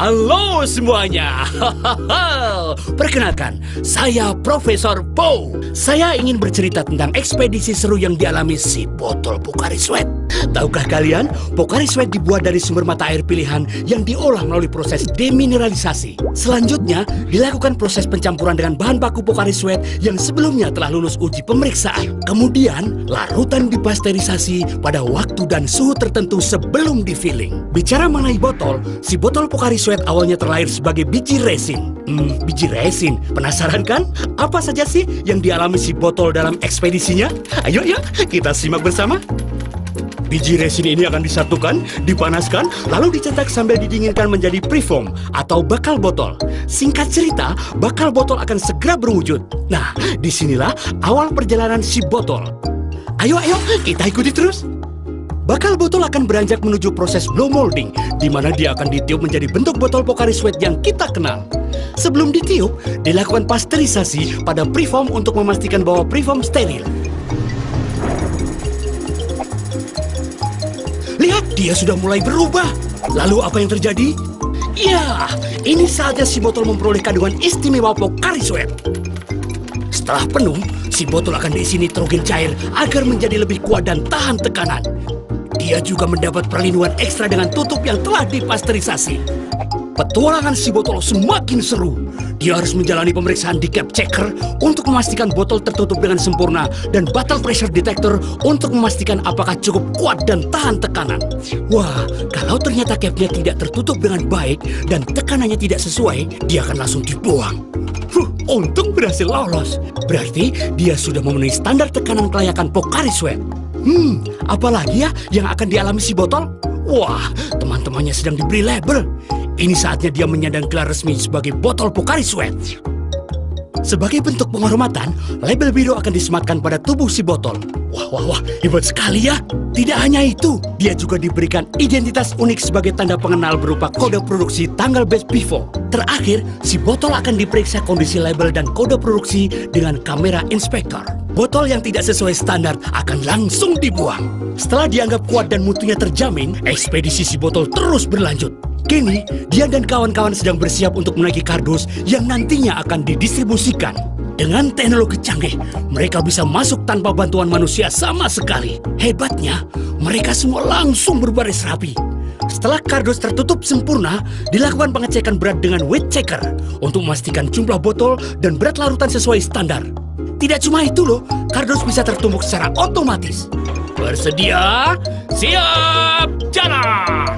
Halo semuanya. Perkenalkan, saya Profesor Po. Saya ingin bercerita tentang ekspedisi seru yang dialami si botol Pocari Sweat. Tahukah kalian, Pocari Sweat dibuat dari sumber mata air pilihan yang diolah melalui proses demineralisasi. Selanjutnya, dilakukan proses pencampuran dengan bahan baku Pocari Sweat yang sebelumnya telah lulus uji pemeriksaan. Kemudian, larutan dipasteurisasi pada waktu dan suhu tertentu sebelum di-filling. Bicara mengenai botol, si botol Pocari Sweat awalnya terlahir sebagai biji resin. Biji resin. Penasaran kan? Apa saja sih yang dialami si botol dalam ekspedisinya? Ayo ya, kita simak bersama. Biji resin ini akan disatukan, dipanaskan, lalu dicetak sambil didinginkan menjadi preform atau bakal botol. Singkat cerita, bakal botol akan segera berwujud. Nah, disinilah awal perjalanan si botol. Ayo, kita ikuti terus. Bakal botol akan beranjak menuju proses blow molding, di mana dia akan ditiup menjadi bentuk botol Pocari Sweat yang kita kenal. Sebelum ditiup, dilakukan pasteurisasi pada preform untuk memastikan bahwa preform steril. Lihat, dia sudah mulai berubah. Lalu apa yang terjadi? Ya, ini saatnya si botol memperoleh kandungan istimewa Pocari Sweat. Setelah penuh, si botol akan diisi nitrogen cair agar menjadi lebih kuat dan tahan tekanan. Dia juga mendapat perlindungan ekstra dengan tutup yang telah dipasteurisasi. Petualangan si botol semakin seru. Dia harus menjalani pemeriksaan di cap checker untuk memastikan botol tertutup dengan sempurna dan bottle pressure detector untuk memastikan apakah cukup kuat dan tahan tekanan. Wah, kalau ternyata capnya tidak tertutup dengan baik dan tekanannya tidak sesuai, dia akan langsung dibuang. Untung berhasil lolos. Berarti dia sudah memenuhi standar tekanan kelayakan Pocari Sweat. Apalagi ya yang akan dialami si botol? Wah, teman-temannya sedang diberi label. Ini saatnya dia menyandang gelar resmi sebagai botol Pocari Sweat. Sebagai bentuk penghormatan, label biru akan disematkan pada tubuh si botol. Wah, hebat sekali ya. Tidak hanya itu, dia juga diberikan identitas unik sebagai tanda pengenal berupa kode produksi tanggal batch before. Terakhir, si botol akan diperiksa kondisi label dan kode produksi dengan kamera inspektor. Botol yang tidak sesuai standar akan langsung dibuang. Setelah dianggap kuat dan mutunya terjamin, ekspedisi si botol terus berlanjut. Kini, dia dan kawan-kawan sedang bersiap untuk menaiki kardus yang nantinya akan didistribusikan. Dengan teknologi canggih, mereka bisa masuk tanpa bantuan manusia sama sekali. Hebatnya, mereka semua langsung berbaris rapi. Setelah kardus tertutup sempurna, dilakukan pengecekan berat dengan weight checker untuk memastikan jumlah botol dan berat larutan sesuai standar. Tidak cuma itu loh, kardus bisa tertumbuk secara otomatis. Bersedia? Siap, jalan!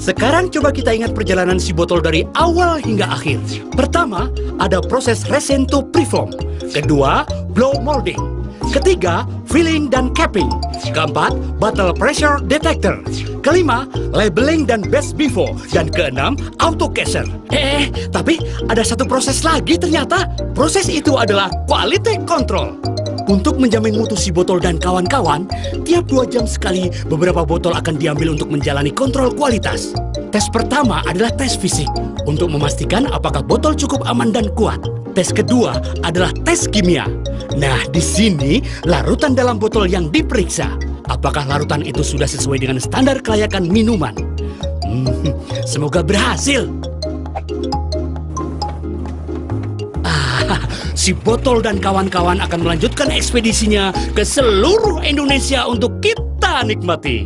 Sekarang coba kita ingat perjalanan si botol dari awal hingga akhir. Pertama, ada proses resin to preform. Kedua, blow molding. Ketiga, filling dan capping. Keempat, bottle pressure detector. Kelima, labeling dan batch before. Dan keenam, auto casher. Tapi ada satu proses lagi ternyata. Proses itu adalah quality control. Untuk menjamin mutu si botol dan kawan-kawan, tiap 2 jam sekali beberapa botol akan diambil untuk menjalani kontrol kualitas. Tes pertama adalah tes fisik, untuk memastikan apakah botol cukup aman dan kuat. Tes kedua adalah tes kimia. Nah, di sini larutan dalam botol yang diperiksa. Apakah larutan itu sudah sesuai dengan standar kelayakan minuman? Semoga berhasil. Si botol dan kawan-kawan akan melanjutkan ekspedisinya ke seluruh Indonesia untuk kita nikmati.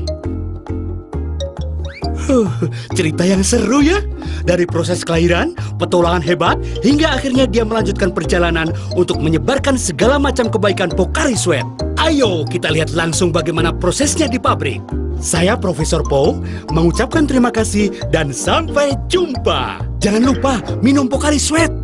Cerita yang seru ya. Dari proses kelahiran, petualangan hebat, hingga akhirnya dia melanjutkan perjalanan untuk menyebarkan segala macam kebaikan Pocari Sweat. Ayo kita lihat langsung bagaimana prosesnya di pabrik. Saya Profesor Po mengucapkan terima kasih dan sampai jumpa. Jangan lupa minum Pocari Sweat.